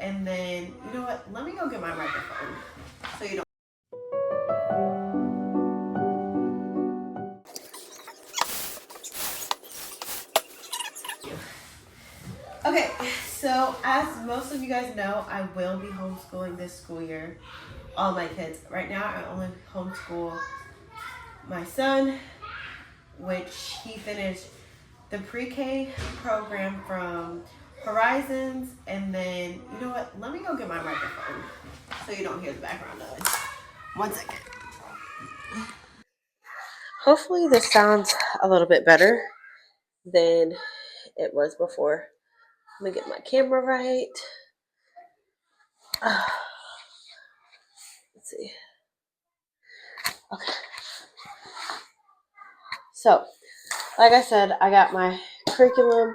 and then, you know what? Let me go get my microphone so you don't. Okay, so as most of you guys know, I will be homeschooling this school year. All my kids. Right now, I only homeschool my son, which he finished the pre-K program from Horizons, and then, you know what? Let me go get my microphone so you don't hear the background noise. 1 second. Hopefully this sounds a little bit better than it was before. Let me get my camera right. Let's see. Okay. So, like I said, I got my curriculum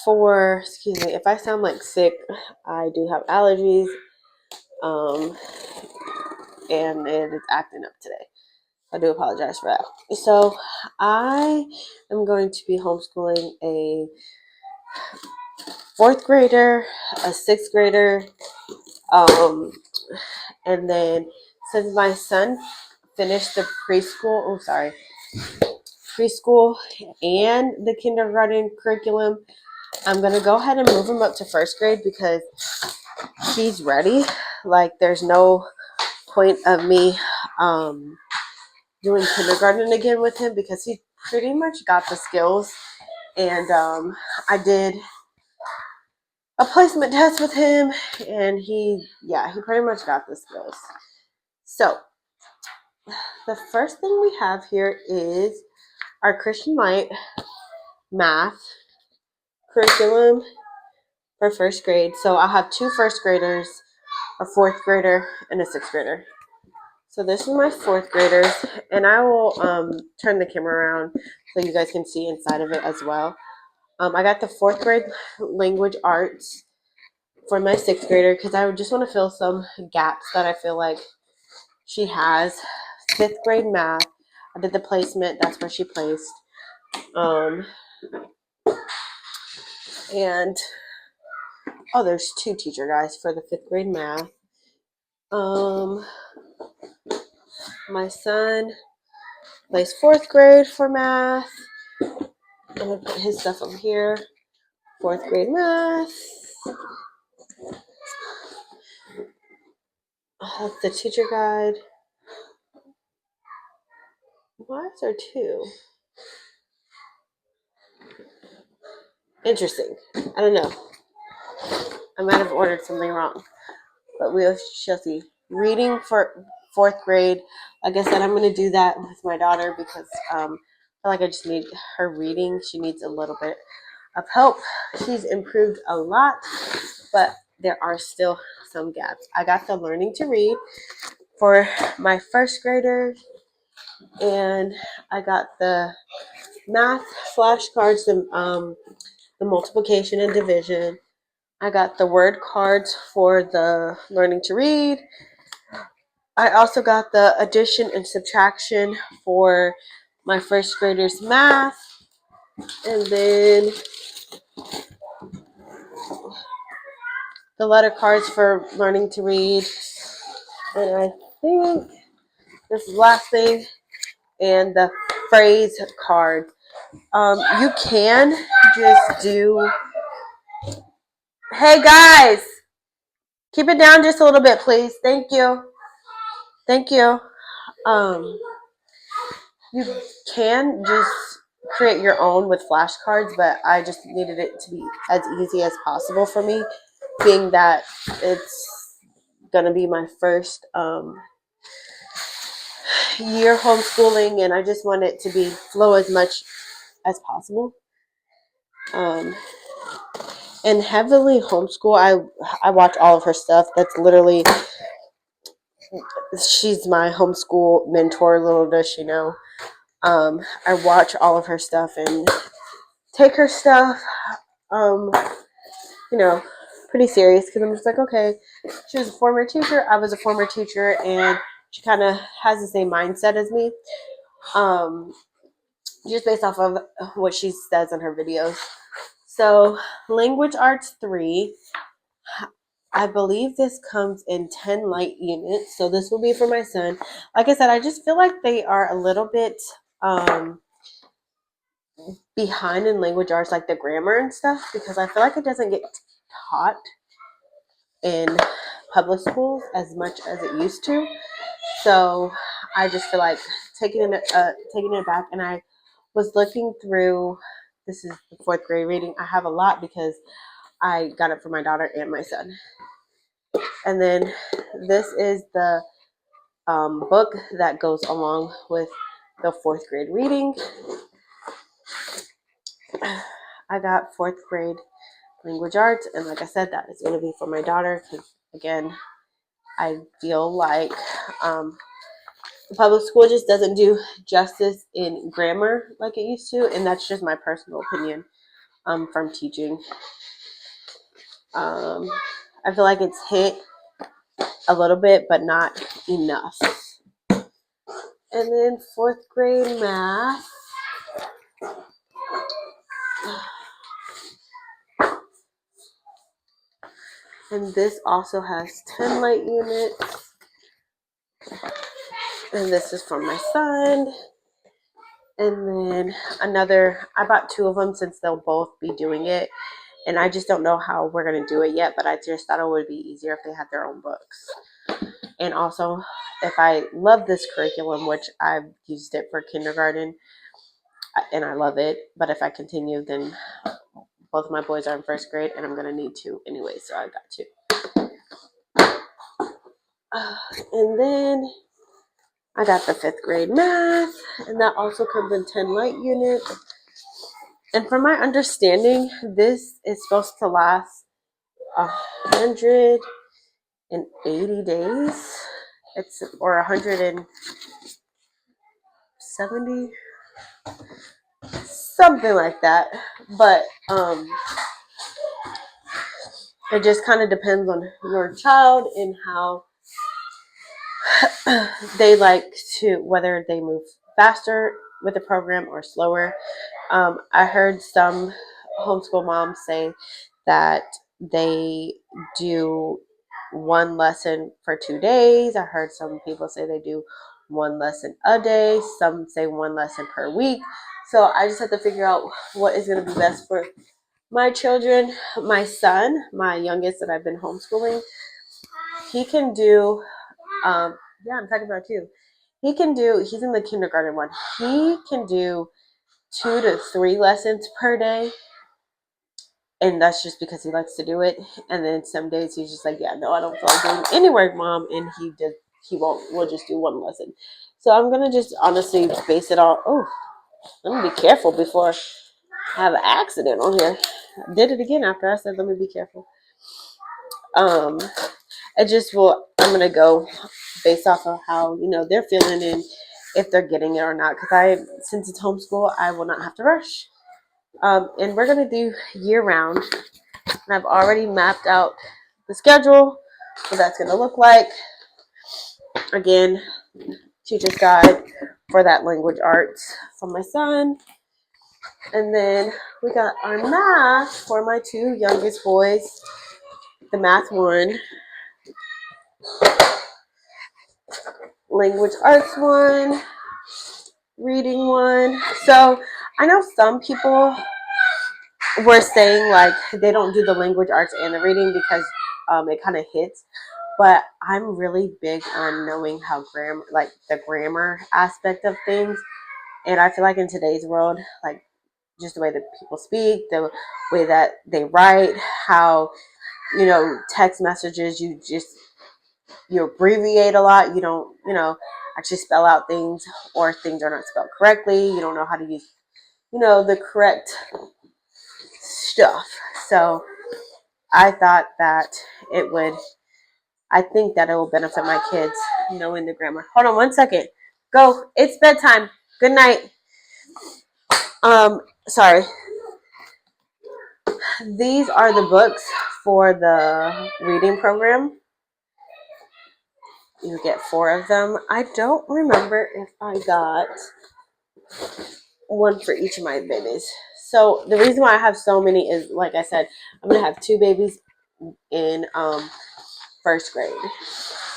for, excuse me, if I sound like sick, I do have allergies, and it is acting up today. I do apologize for that. So, I am going to be homeschooling a 4th grader, a 6th grader, and then since my son finished the preschool and the kindergarten curriculum, I'm going to go ahead and move him up to 1st grade because he's ready. Like, there's no point of me doing kindergarten again with him because he pretty much got the skills. And I did a placement test with him, and he pretty much got the skills. So the first thing we have here is our Christian Light math curriculum for 1st grade. So I'll have 2 1st graders, a 4th grader, and a 6th grader. So this is my 4th graders, and I will turn the camera around so you guys can see inside of it as well. I got the 4th grade language arts for my 6th grader because I just want to fill some gaps that I feel like she has. 5th grade math, I did the placement. That's where she placed. And there's 2 teacher guys for the 5th grade math. My son plays 4th grade for math. I'm gonna put his stuff over here. 4th grade math. That's the teacher guide. Why is there 2? Interesting. I don't know. I might have ordered something wrong, but we shall see. Reading for 4th grade. Like I said, I'm going to do that with my daughter because I feel like I just need her reading. She needs a little bit of help. She's improved a lot, but there are still some gaps. I got the learning to read for my 1st graders, and I got the math flashcards, the multiplication and division. I got the word cards for the learning to read. I also got the addition and subtraction for my 1st graders math. And then the letter cards for learning to read. And I think this is the last thing. And the phrase card. You can just do, hey guys, keep it down just a little bit, please. Thank you. Thank you. You can just create your own with flashcards, but I just needed it to be as easy as possible for me, being that it's going to be my first year homeschooling, and I just want it to be flow as much as possible. And heavily homeschool, I watch all of her stuff. That's literally, she's my homeschool mentor, little does she know. I watch all of her stuff and take her stuff, pretty serious because I'm just like, okay, she was a former teacher, I was a former teacher, and she kind of has the same mindset as me, just based off of what she says in her videos. So, Language Arts 3, I believe this comes in 10 light units. So this will be for my son. Like I said, I just feel like they are a little bit behind in language arts, like the grammar and stuff, because I feel like it doesn't get taught in public schools as much as it used to. So I just feel like taking it back. And I was looking through. This is the fourth grade reading. I have a lot because I got it for my daughter and my son. And then this is the book that goes along with the fourth grade reading. I got fourth grade language arts, and like I said, that is going to be for my daughter because, again, I feel like the public school just doesn't do justice in grammar like it used to, and that's just my personal opinion from teaching. I feel like it's hit a little bit, but not enough. And then fourth grade math. And this also has 10 light units. And this is for my son. And then I bought two of them since they'll both be doing it. And I just don't know how we're going to do it yet, but I just thought it would be easier if they had their own books. And also, if I love this curriculum, which I've used it for kindergarten, and I love it, but if I continue, then both of my boys are in first grade, and I'm going to need two anyway, so I got two. And then I got the fifth grade math, and that also comes in 10 light units. And from my understanding, this is supposed to last 180 days. Or 170, something like that. But it just kind of depends on your child and how they like to, whether they move faster with the program or slower. I heard some homeschool moms say that they do one lesson for 2 days. I heard some people say they do one lesson a day. Some say one lesson per week. So I just have to figure out what is going to be best for my children. My son, my youngest that I've been homeschooling, he can do, I'm talking about you. He's in the kindergarten one. He can do 2 to 3 lessons per day. And that's just because he likes to do it. And then some days he's just like, yeah, no, I don't feel like doing any work, Mom. And we'll just do one lesson. So I'm going to just honestly base it on, let me be careful before I have an accident on here. I did it again after I said, let me be careful. I'm going to go based off of how, they're feeling and if they're getting it or not. Because since it's homeschool, I will not have to rush. And we're going to do year round. And I've already mapped out the schedule, what that's going to look like. Again, teacher's guide for that language arts for my son. And then we got our math for my two youngest boys. The math one, language arts one, reading one. So I know some people were saying like they don't do the language arts and the reading because it kind of hits. But I'm really big on knowing how the grammar aspect of things. And I feel like in today's world, like just the way that people speak, the way that they write, how, text messages, you abbreviate a lot. You don't, actually spell out things, or things are not spelled correctly. You don't know how to use, the correct stuff. So I thought that I think that it will benefit my kids knowing the grammar. Hold on 1 second. Go. It's bedtime. Good night. Sorry. These are the books for the reading program. You get 4 of them. I don't remember if I got one for each of my babies. So the reason why I have so many is, like I said, I'm going to have 2 babies, in first grade.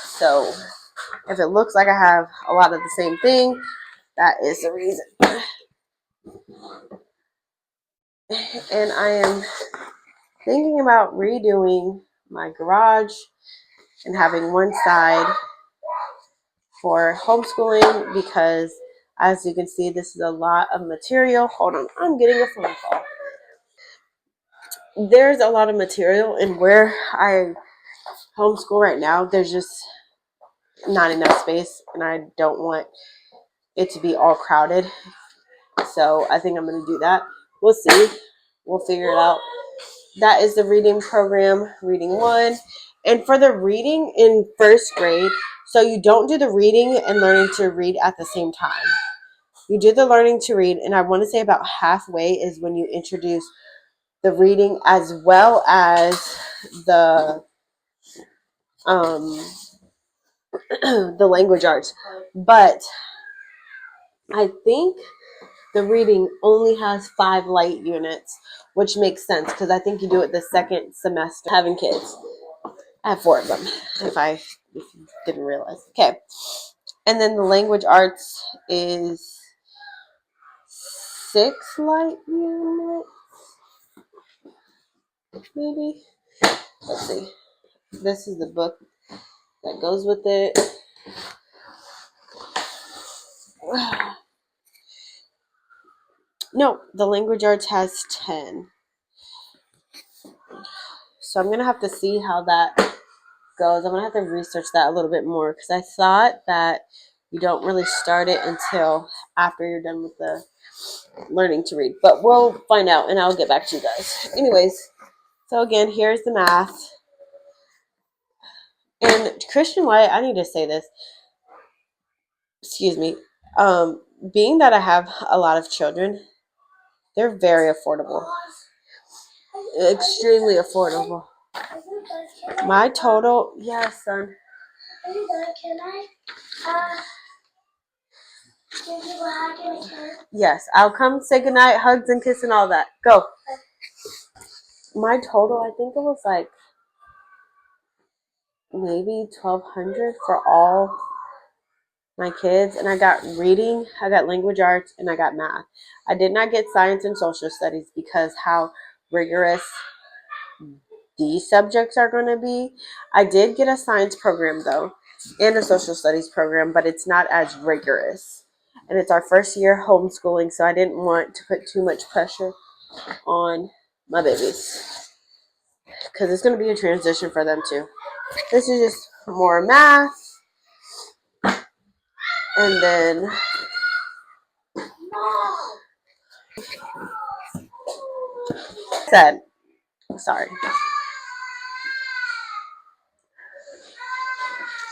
So if it looks like I have a lot of the same thing, that is the reason. And I am thinking about redoing my garage and having one side for homeschooling because, as you can see, this is a lot of material. Hold on, I'm getting a phone call. There's a lot of material, and where I homeschool right now, there's just not enough space, and I don't want it to be all crowded. So I think I'm going to do that. We'll see. We'll figure it out. That is the reading program, reading one. And for the reading in first grade, so you don't do the reading and learning to read at the same time. You do the learning to read, and I want to say about halfway is when you introduce the reading as well as the the language arts. But I think the reading only has 5 light units, which makes sense because I think you do it the second semester. Having kids, I have 4 of them. If you didn't realize, okay. And then the language arts is 6 light units, maybe. Let's see. This is the book that goes with it. No, the language arts has 10. So I'm going to have to see how that goes. I'm going to have to research that a little bit more because I thought that you don't really start it until after you're done with the learning to read. But we'll find out and I'll get back to you guys. Anyways, so again, here's the math. And Christian White, I need to say this. Excuse me. Being that I have a lot of children, they're very affordable. Extremely affordable. My total, yes, son. Can I give you a hug and a kiss? Yes, I'll come say goodnight, hugs and kiss and all that. Go. My total, I think it was like maybe 1,200 for all my kids, and I got reading, I got language arts, and I got math. I did not get science and social studies because how rigorous these subjects are going to be. I did get a science program though and a social studies program, but it's not as rigorous. And it's our first year homeschooling, so I didn't want to put too much pressure on my babies because it's going to be a transition for them too. This is just more math, and then said, sorry.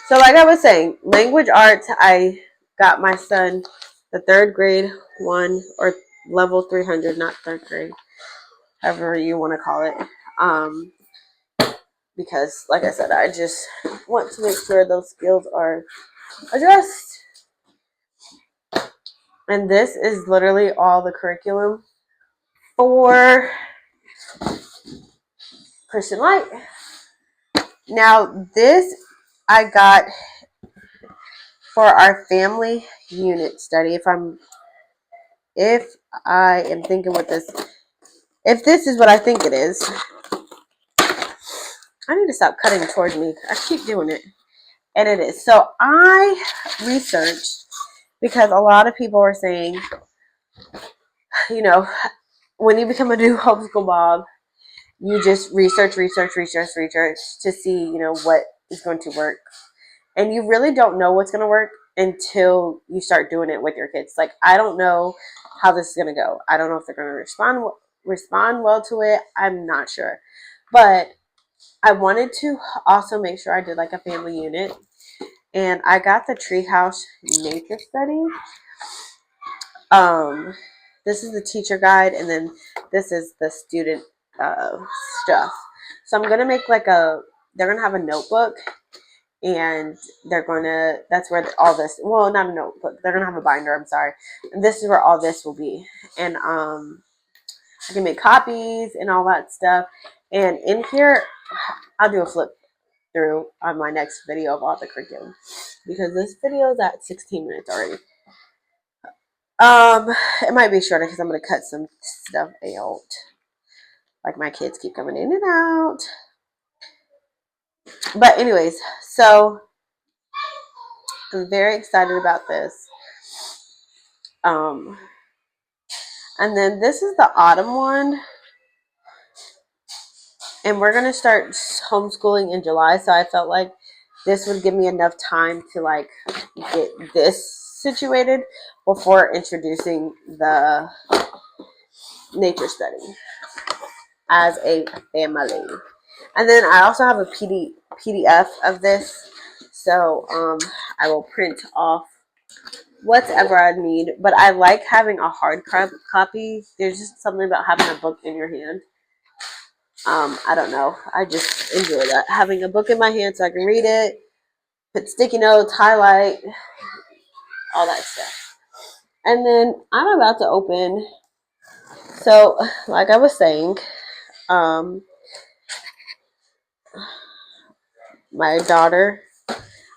So like I was saying, language arts, I got my son the 3rd grade one, or level 300, not 3rd grade, however you want to call it. Because like I said, I just want to make sure those skills are addressed. And this is literally all the curriculum for Christian Light. Now this I got for our family unit study. If I am thinking with this, if this is what I think it is, I need to stop cutting towards me. I keep doing it. And it is. So I researched because a lot of people are saying, when you become a new homeschool mom, you just research to see, what is going to work. And you really don't know what's going to work until you start doing it with your kids. Like, I don't know how this is going to go. I don't know if they're going to respond well to it. I'm not sure. But I wanted to also make sure I did like a family unit. And I got the Treehouse Nature Study. This is the teacher guide, and then this is the student stuff. So I'm gonna make they're gonna have a notebook, and that's where all this. Well, not a notebook. They're gonna have a binder. I'm sorry, and this is where all this will be. And I can make copies and all that stuff. And in here, I'll do a flip through on my next video of all the curriculum because this video is at 16 minutes already. It might be shorter because I'm gonna cut some stuff out. Like my kids keep coming in and out. But anyways, so I'm very excited about this. And then this is the autumn one. And we're going to start homeschooling in July. So I felt like this would give me enough time to like get this situated before introducing the nature study as a family. And then I also have a PDF of this. So I will print off whatever I need. But I like having a hard copy. There's just something about having a book in your hand. I don't know. I just enjoy that. Having a book in my hand so I can read it, put sticky notes, highlight, all that stuff. And then I'm about to open. So, like I was saying, my daughter,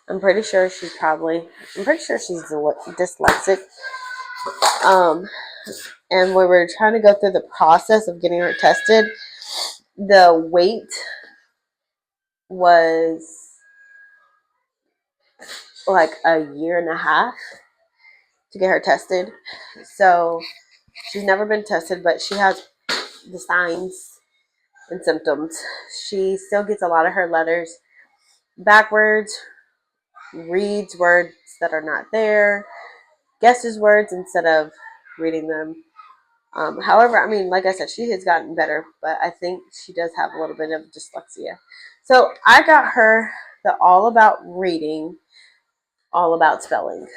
I'm pretty sure she's dyslexic. And when we're trying to go through the process of getting her tested, the wait was like a year and a half to get her tested. So she's never been tested, but she has the signs and symptoms. She still gets a lot of her letters backwards, reads words that are not there, guesses words instead of reading them. However, I mean, like I said, she has gotten better, but I think she does have a little bit of dyslexia. So I got her the All About Reading, All About Spelling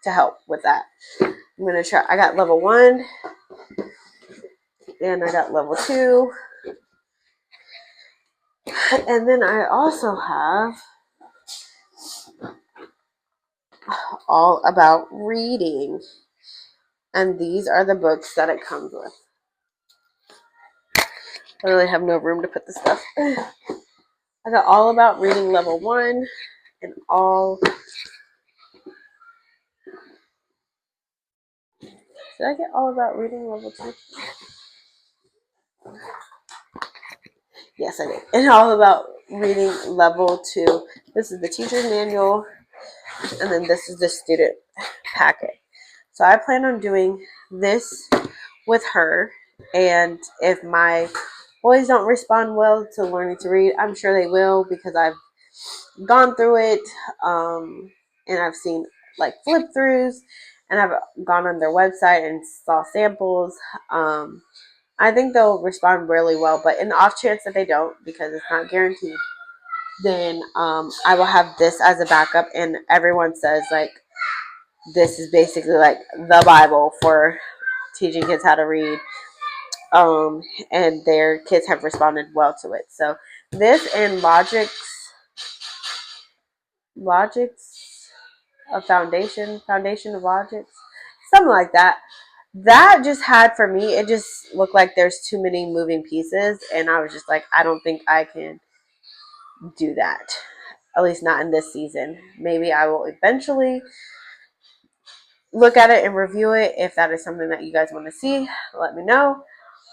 to help with that. I'm going to try. I got level 1 and I got level 2. And then I also have All About Reading. And these are the books that it comes with. I really have no room to put the stuff. I got All About Reading level 1 and all. Did I get All About Reading level 2? Yes, I did. And All About Reading level 2. This is the teacher's manual. And then this is the student packet. So I plan on doing this with her. And if my boys don't respond well to learning to read, I'm sure they will because I've gone through it. And I've seen like flip throughs. And I've gone on their website and saw samples. I think they'll respond really well. But in the off chance that they don't, because it's not guaranteed, then I will have this as a backup. And everyone says like this is basically like the Bible for teaching kids how to read. And their kids have responded well to it. So this and Logic's a foundation of Logics, something like that. That just had, for me, it just looked like there's too many moving pieces, and I was just like, I don't think I can do that, at least not in this season. Maybe I will eventually look at it and review it. If that is something that you guys want to see, let me know,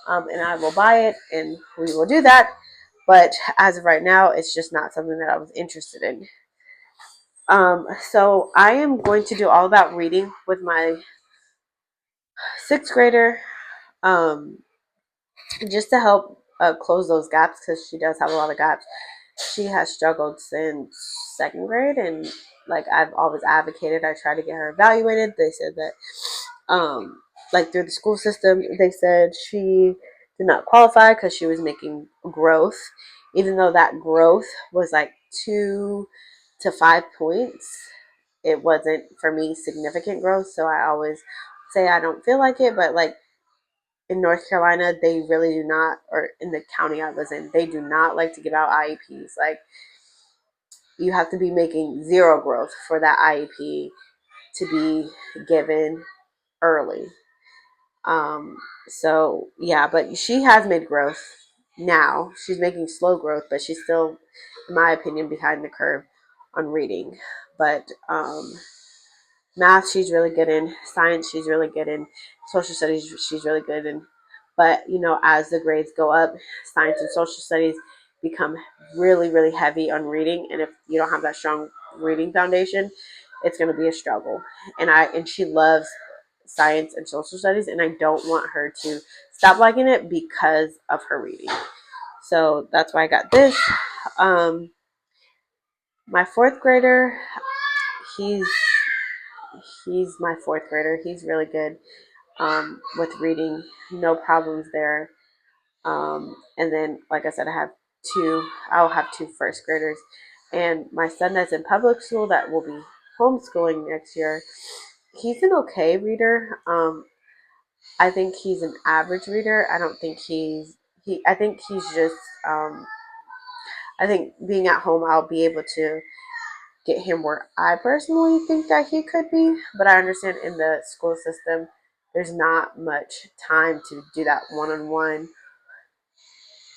and I will buy it, and we will do that. But as of right now, it's just not something that I was interested in. So I am going to do All About Reading with my 6th grader, just to help close those gaps, because she does have a lot of gaps. She has struggled since 2nd grade, and like I've always advocated, I try to get her evaluated. They said that like through the school system, they said she did not qualify because she was making growth, even though that growth was like 2 to 5 points. It wasn't, for me, significant growth. So I always say I don't feel like it, but like in North Carolina, they really do not, or in the county I was in, they do not like to give out IEPs. Like, you have to be making 0 growth for that IEP to be given early. So yeah, but she has made growth. now. She's making slow growth, but she's still, in my opinion, behind the curve on reading. But math, she's really good in. Science, she's really good in. Social studies, she's really good in. But, as the grades go up, science and social studies become really, really heavy on reading. And if you don't have that strong reading foundation, it's going to be a struggle. And she loves science and social studies, and I don't want her to stop liking it because of her reading. So that's why I got this. My fourth grader, he's my fourth grader. He's really good with reading, no problems there. And then, like I said, I'll have two first graders. And my son that's in public school that will be homeschooling next year, he's an okay reader. I think he's an average reader. I don't think I think he's just, I think being at home, I'll be able to get him where I personally think that he could be. But I understand in the school system, there's not much time to do that one-on-one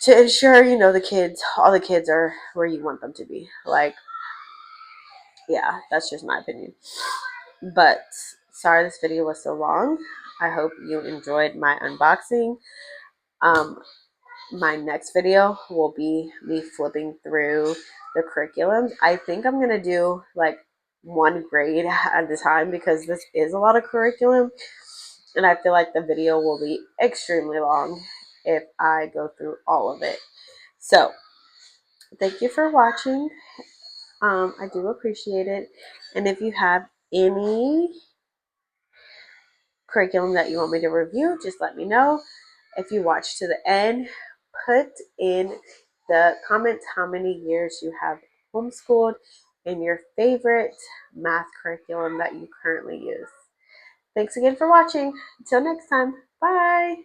to ensure, all the kids are where you want them to be. Like, yeah, that's just my opinion. But sorry this video was so long. I hope you enjoyed my unboxing. My next video will be me flipping through the curriculums. I think I'm going to do like one grade at a time because this is a lot of curriculum. And I feel like the video will be extremely long if I go through all of it. So, thank you for watching. I do appreciate it. And if you have any curriculum that you want me to review, just let me know. If you watch to the end, put in the comments how many years you have homeschooled and your favorite math curriculum that you currently use. Thanks again for watching. Until next time, bye.